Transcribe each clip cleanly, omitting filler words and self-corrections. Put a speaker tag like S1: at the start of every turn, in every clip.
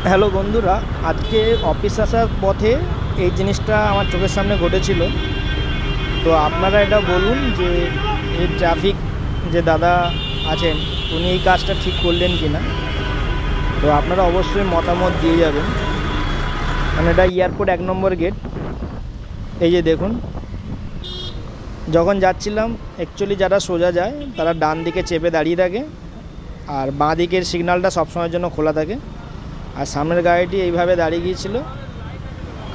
S1: Hello বন্ধুরা, আজকে office আসার পথে এই জিনিসটা আমার চোখের সামনে ঘটেছিল। তো আপনারা এটা বলুন যে এই ট্রাফিক যে দাদা আছেন উনি এই কাজটা ঠিক করলেন কি না। তো আপনারা অবশ্যই মতামত দিয়ে যাবেন। মানে এটা এয়ারপোর্ট 1 নম্বর গেট। এই যে দেখুন, যখন যাচ্ছিলাম অ্যাকচুয়ালি যারা সোজা যায় তারা ডান দিকে চেপে দাঁড়িয়ে থাকে, আর বাঁ দিকের সিগন্যালটা সবসময়ের জন্য খোলা থাকে। আর সামনের গাড়িটি এইভাবে দাঁড়িয়ে গিয়েছিল,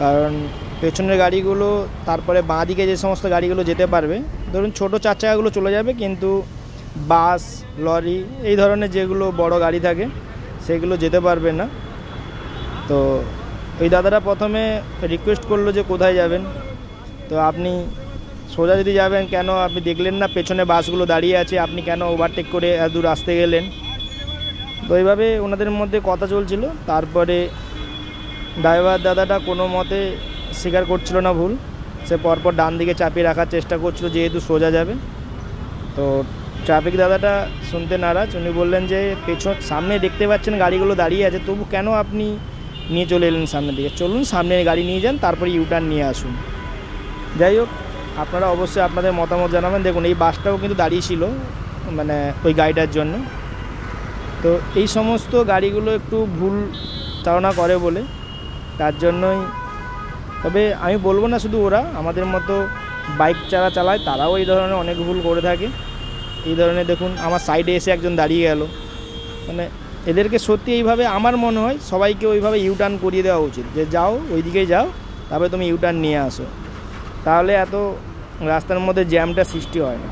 S1: কারণ পেছনের গাড়িগুলো তারপরে বাঁ দিকে যে সমস্ত গাড়িগুলো যেতে পারবে, ধরুন ছোটো 4 চাকাগুলো চলে যাবে, কিন্তু বাস, লরি এই ধরনের যেগুলো বড় গাড়ি থাকে সেগুলো যেতে পারবে না। তো ওই দাদারা প্রথমে রিকোয়েস্ট করলো যে কোথায় যাবেন। তো আপনি সোজা যদি যাবেন, কেন আপনি দেখলেন না পেছনে বাসগুলো দাঁড়িয়ে আছে, আপনি কেন ওভারটেক করে এত দূর আসতে গেলেন। তো এইভাবে ওনাদের মধ্যে কথা চলছিল। তারপরে ড্রাইভার দাদাটা কোনো মতে স্বীকার করছিল না ভুল, সে পরপর ডান দিকে চাপিয়ে রাখার চেষ্টা করছিল যেহেতু সোজা যাবে। তো ট্রাফিক দাদাটা শুনতে নারাজ, উনি বললেন যে সামনে দেখতে পাচ্ছেন গাড়িগুলো দাঁড়িয়ে আছে, তবু কেন আপনি নিয়ে চলে এলেন সামনের দিকে, চলুন সামনে গাড়ি নিয়ে যান, তারপরে ইউটার্ন নিয়ে আসুন। যাই হোক, আপনারা অবশ্যই আপনাদের মতামত জানাবেন। দেখুন এই বাসটাও কিন্তু দাঁড়িয়ে ছিল মানে ওই গাড়িটার জন্য। তো এই সমস্ত গাড়িগুলো একটু ভুল চালনা করে বলে, তার জন্যই। তবে আমি বলবো না শুধু ওরা, আমাদের মতো বাইক যারা চালায় তারাও এই ধরনের অনেক ভুল করে থাকে। এই ধরনের দেখুন আমার সাইডে এসে একজন দাঁড়িয়ে গেল, মানে এদেরকে সত্যি এইভাবে আমার মনে হয় সবাইকে ওইভাবে ইউটার্ন করিয়ে দেওয়া উচিত, যে যাও ওই দিকেই যাও, তারপরে তুমি ইউটার্ন নিয়ে আসো, তাহলে এত রাস্তার মধ্যে জ্যামটা সৃষ্টি হয় না।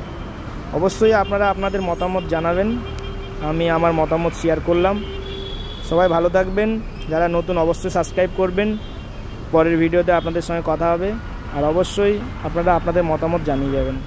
S1: অবশ্যই আপনারা আপনাদের মতামত জানাবেন, আমি আমার মতামত শেয়ার করলাম। সবাই ভালো থাকবেন, যারা নতুন অবশ্যই সাবস্ক্রাইব করবেন। পরের ভিডিওতে আপনাদের সঙ্গে কথা হবে, আর অবশ্যই আপনারা আপনাদের মতামত জানিয়ে যাবেন।